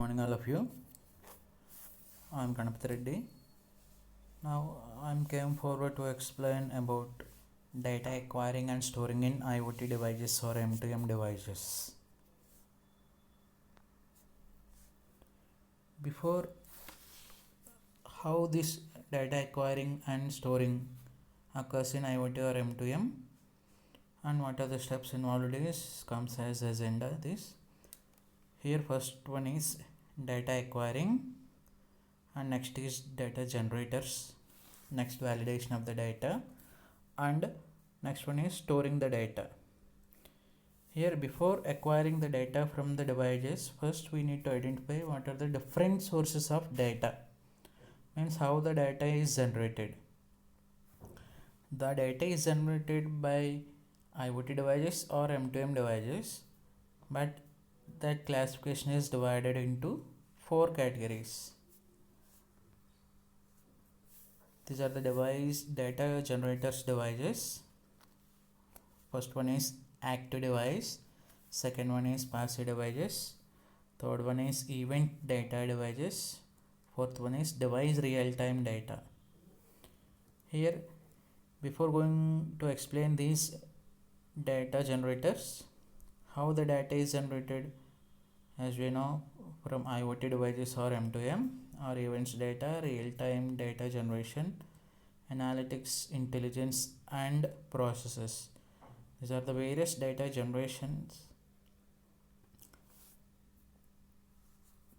Morning all of you. I'm KLGREDDY. Now I'm came forward to explain about data acquiring and storing in IoT devices or M2M devices. Before, how this data acquiring and storing occurs in IoT or M2M and what are the steps involved is comes as agenda this. Here first one is data acquiring and next is data generators, next validation of the data, and next one is storing the data. Here before acquiring the data from the devices, first we need to identify what are the different sources of data, means how the data is generated. The data is generated by IoT devices or M2M devices, but that classification is divided into 4 categories. These are the device data generators devices. First one is active device, second one is passive devices, third one is event data devices, fourth one is device real-time data. Here before going to explain these data generators, how the data is generated, as we know from IoT devices or M2M or events data, real-time data generation, analytics, intelligence and processes. These are the various data generations.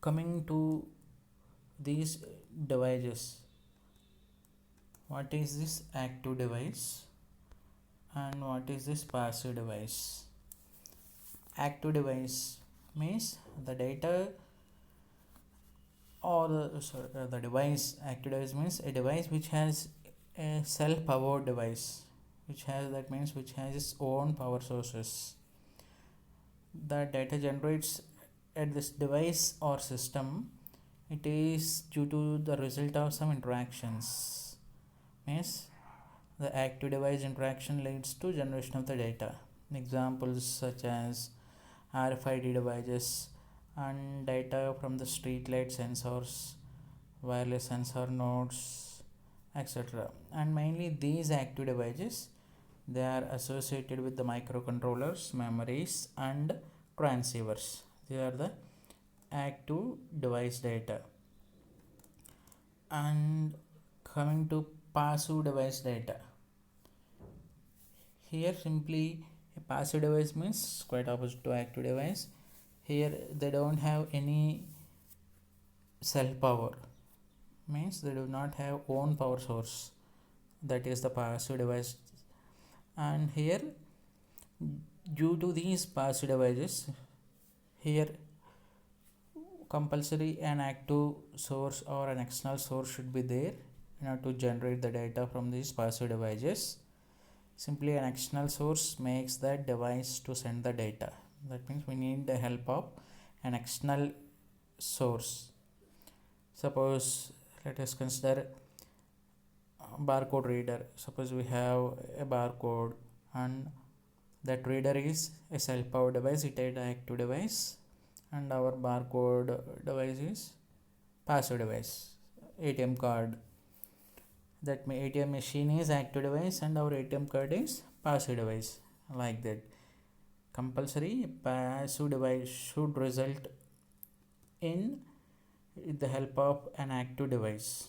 Coming to these devices, what is this active device and what is this passive device? Active device means the data or the device. Active device means a device which has a self-powered device, which has its own power sources. The data generates at this device or system, it is due to the result of some interactions, means the active device interaction leads to generation of the data. Examples such as RFID devices and data from the street light sensors, wireless sensor nodes, etc. And mainly these active devices, they are associated with the microcontrollers, memories and transceivers. These are the active device data. And coming to passive device data, here simply a passive device means quite opposite to active device. Here they don't have any self power, means they do not have own power source, that is the passive device. And here due to these passive devices, here compulsory an active source or an external source should be there in order to generate the data from these passive devices. Simply an external source makes that device to send the data. That means we need the help of an external source. Suppose let us consider a barcode reader. Suppose we have a barcode and that reader is a self-powered device, it is an active device, and our barcode device is passive device. ATM card, that ATM machine is active device and our ATM card is passive device. Like that, compulsory passive device should result in the help of an active device.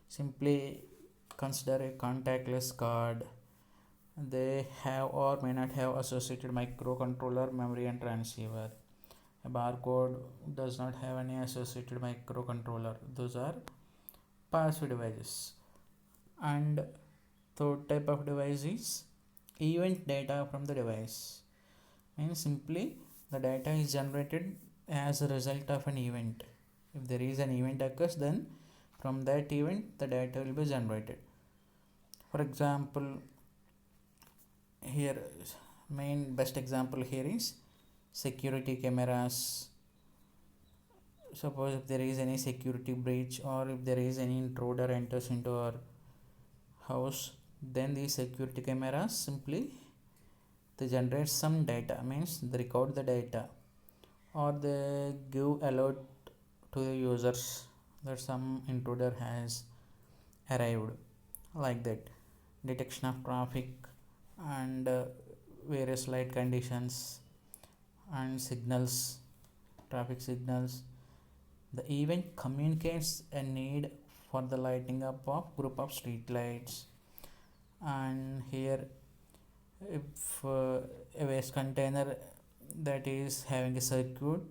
Simply consider a contactless card. They have or may not have associated microcontroller, memory and transceiver. A barcode does not have any associated microcontroller. Those are passive devices. And third type of device is event data from the device, means simply the data is generated as a result of an event. If there is an event occurs, then from that event the data will be generated. For example, here main best example here is security cameras. Suppose if there is any security breach or if there is any intruder enters into our house, then these security cameras simply they generate some data, means they record the data or they give alert to the users that some intruder has arrived, like that. Detection of traffic and various light conditions and signals, traffic signals. The event communicates a need for the lighting up of group of street lights. And here, if a waste container that is having a circuit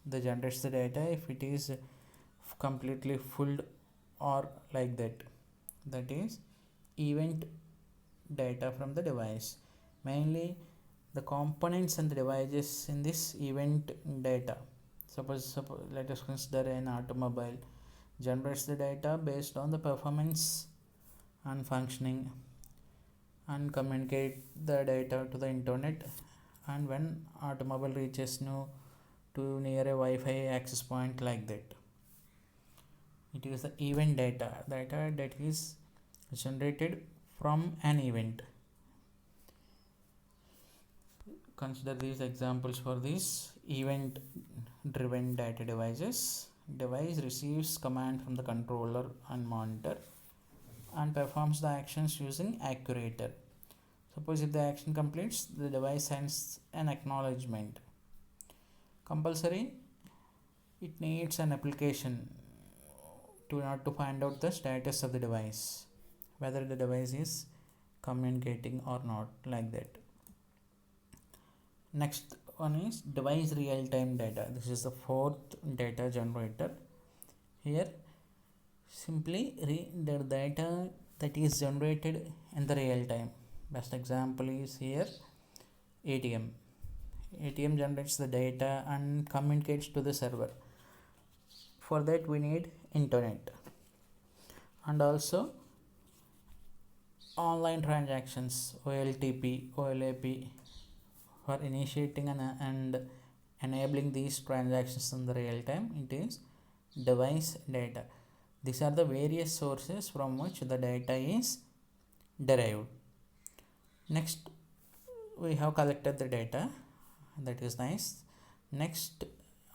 that generates the data, if it is completely full or like that, that is event data from the device. Mainly the components and the devices in this event data. Suppose let us consider an automobile generates the data based on the performance and functioning and communicate the data to the internet. And when automobile reaches to near a Wi-Fi access point, like that, it is the event data that is generated from an event. Consider these examples for these event driven data devices. Device receives command from the controller and monitor and performs the actions using actuator. Suppose if the action completes, the device sends an acknowledgement. Compulsory, it needs an application to find out the status of the device, whether the device is communicating or not, like that. Next one is device real-time data. This is the fourth data generator. Here simply the data that is generated in the real time. Best example is here ATM. ATM generates the data and communicates to the server. For that we need internet, and also online transactions, OLTP, OLAP, for initiating and enabling these transactions in the real time. It is device data. These are the various sources from which the data is derived. Next, we have collected the data. That is nice. Next,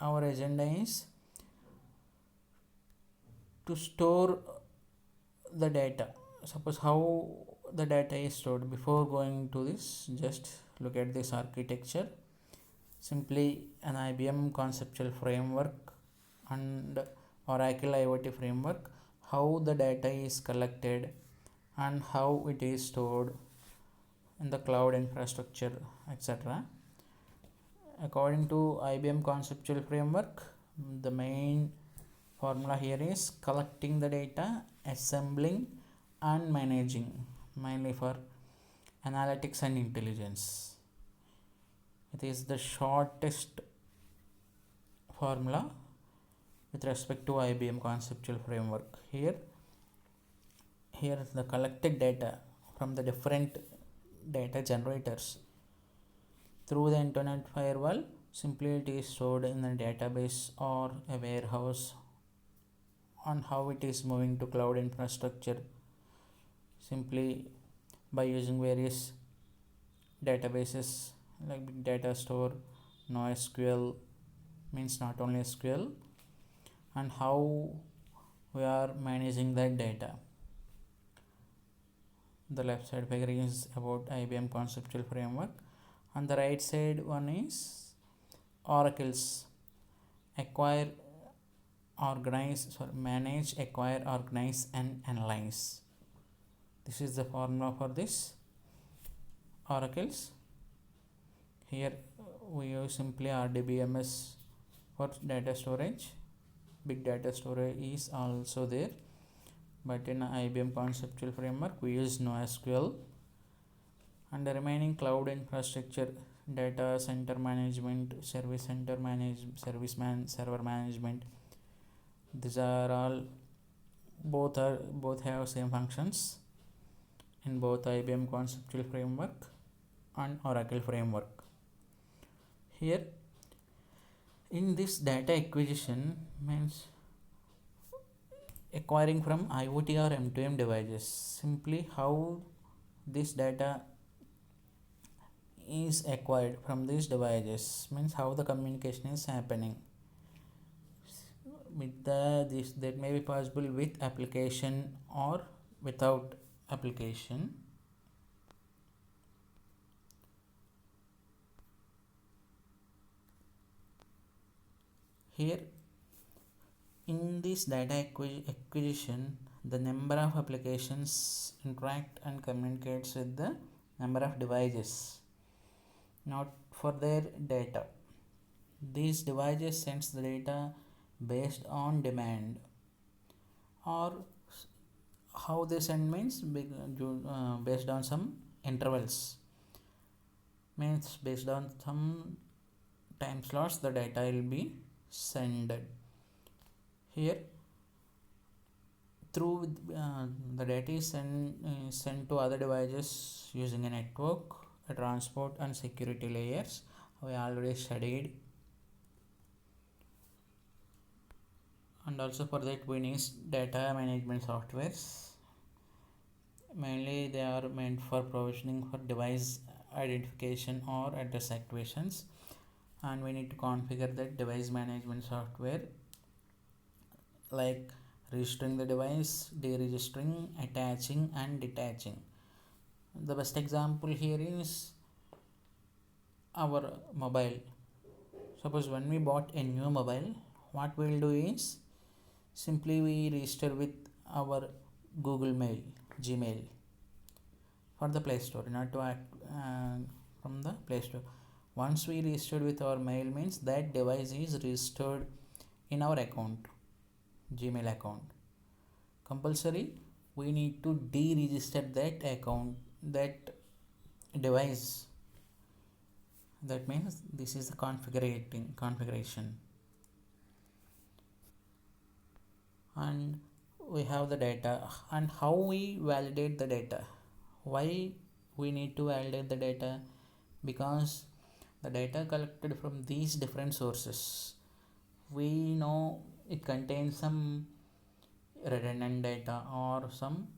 our agenda is to store the data. Suppose how the data is stored. Before going to this, just look at this architecture. Simply an IBM conceptual framework and Oracle IOT framework, how the data is collected and how it is stored in the cloud infrastructure, etc. According to IBM conceptual framework, the main formula here is collecting the data, assembling and managing, mainly for analytics and intelligence. It is the shortest formula with respect to IBM conceptual framework. Here the collected data from the different data generators through the internet firewall, simply it is stored in a database or a warehouse. On how it is moving to cloud infrastructure, simply by using various databases like big data store, NoSQL, means not only SQL, and how we are managing that data. The left side figure is about IBM conceptual framework, and the right side one is Oracle's acquire, manage, acquire, organize and analyze. This is the formula for this Oracle's. Here we use simply RDBMS for data storage. Big data storage is also there, but in IBM conceptual framework we use NoSQL. And the remaining cloud infrastructure, data center management, service center management, server management, these are all both have same functions in both IBM conceptual framework and Oracle framework. Here in this data acquisition means acquiring from IoT or M2M devices. Simply how this data is acquired from these devices means how the communication is happening. with this that may be possible with application or without application. Here in this data acquisition, the number of applications interact and communicates with the number of devices, not for their data. These devices sends the data based on demand, or how they send means based on some intervals, means based on some time slots the data will be sent. Here through the data is sent to other devices using a network, a transport and security layers we already studied. And also for that we need data management softwares. Mainly they are meant for provisioning for device identification or address activations, and we need to configure that device management software like registering the device, deregistering, attaching and detaching. The best example here is our mobile. Suppose when we bought a new mobile, what we will do is simply we register with our Google Mail, Gmail for the Play Store, not to act from the Play Store. Once we registered with our mail means that device is registered in our account, Gmail account. Compulsory we need to deregister that account, that device. That means this is the configuration. And we have the data, and how we validate the data. Why we need to validate the data? Because the data collected from these different sources, we know it contains some redundant data or some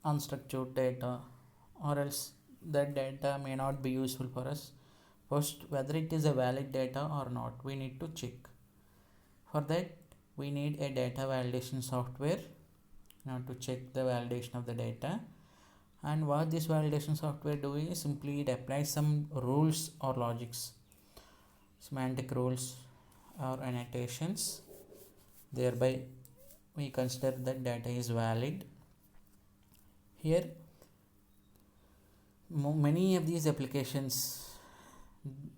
unstructured data, or else that data may not be useful for us. First, whether it is a valid data or not, we need to check. For that we need a data validation software now to check the validation of the data. And what this validation software do is simply it applies some rules or logics, semantic rules or annotations, thereby we consider that data is valid. Here many of these applications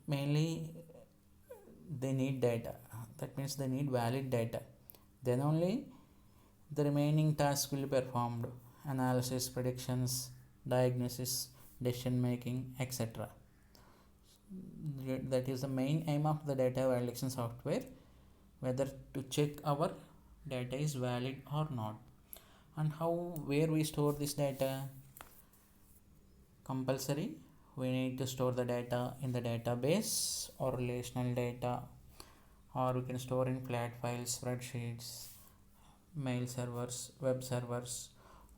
mainly they need data, that means they need valid data, then only the remaining tasks will be performed: analysis, predictions, diagnosis, decision making, etc. That is the main aim of the data validation software, whether to check our data is valid or not. And where we store this data? Compulsory we need to store the data in the database or relational data, or we can store in flat files, spreadsheets, mail servers, web servers,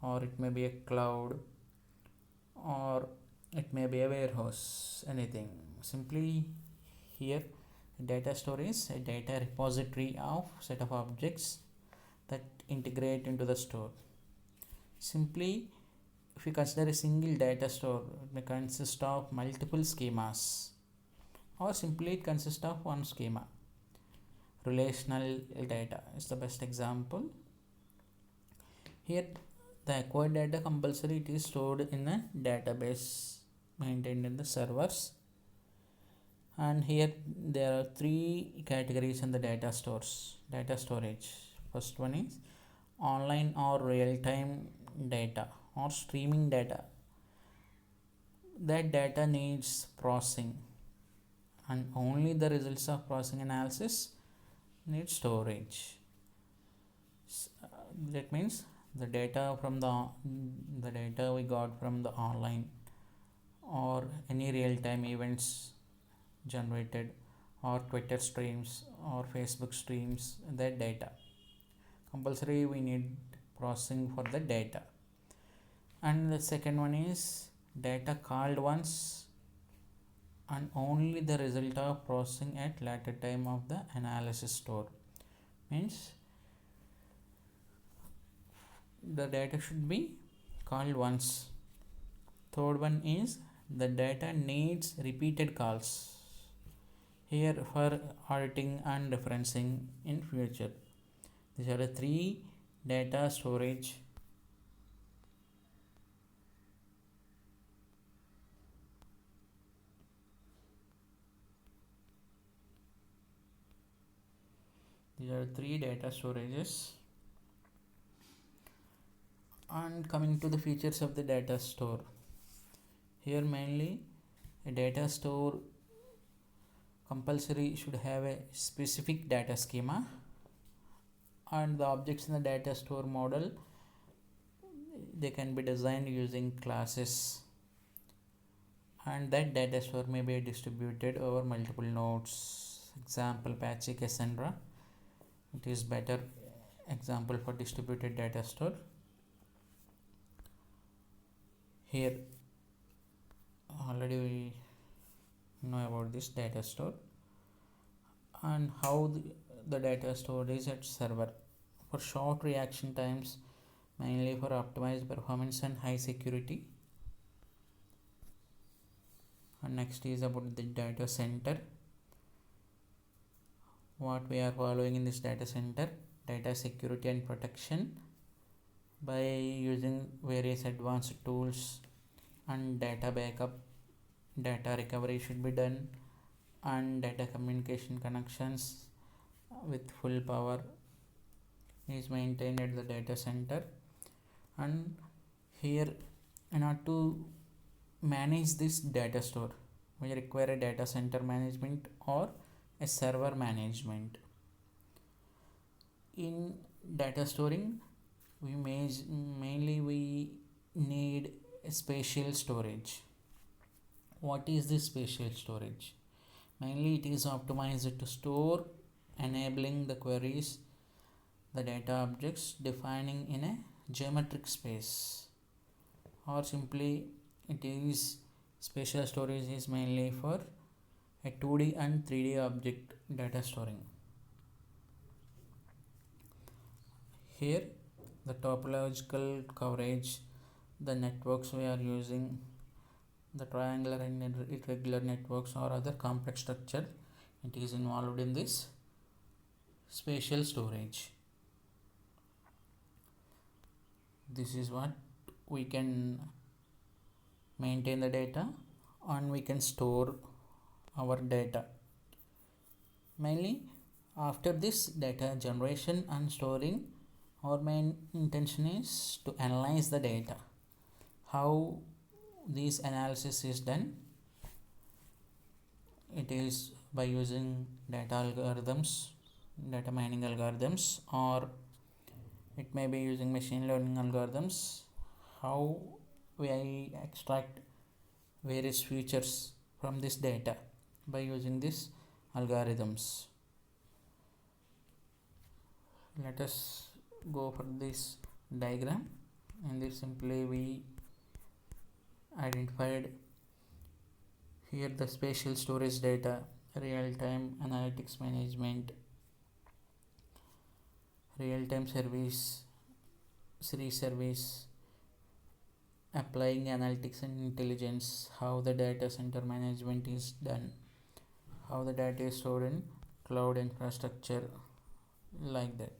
or it may be a cloud, or it may be a warehouse, anything. Simply here data store is a data repository of set of objects that integrate into the store. Simply if you consider a single data store, it may consist of multiple schemas, or simply it consists of one schema. Relational data is the best example. Here the acquired data compulsory it is stored in a database maintained in the servers. And here there are three categories in the data storage. First one is online or real-time data or streaming data. That data needs processing, and only the results of processing analysis need storage. That means the data from the data we got from the online or any real-time events generated, or Twitter streams or Facebook streams, that data compulsory we need processing for the data. And the second one is data called once and only the result of processing at later time of the analysis store. Means the data should be called once. Third one is the data needs repeated calls here for auditing and referencing in future. These are the three data storage. These are three data storages. And coming to the features of the data store. Here mainly a data store compulsory should have a specific data schema, and the objects in the data store model, they can be designed using classes, and that data store may be distributed over multiple nodes. Example Apache Cassandra, it is better example for distributed data store. Here already we know about this data store and how the data stored is at server for short reaction times, mainly for optimized performance and high security. And next is about the data center. What we are following in this data center: data security and protection by using various advanced tools, and data backup, data recovery should be done, and data communication connections with full power is maintained at the data center. And here, in order to manage this data store, we require a data center management or a server management. In data storing, we mainly we need a spatial storage. What is this spatial storage? Mainly it is optimized to store, enabling the queries, the data objects defining in a geometric space, or simply it is spatial storage is mainly for a 2D and 3D object data storing. Here the topological coverage, the networks we are using, the triangular and irregular networks or other complex structure, it is involved in this spatial storage. This is what we can maintain the data and we can store our data. Mainly after this data generation and storing, our main intention is to analyze the data. How this analysis is done? It is by using data algorithms, data mining algorithms, or it may be using machine learning algorithms. How we extract various features from this data by using these algorithms. Let us go for this diagram. In this simply we identified here the spatial storage data, real-time analytics management, real-time service, service, applying analytics and intelligence, how the data center management is done, how the data is stored in cloud infrastructure, like that.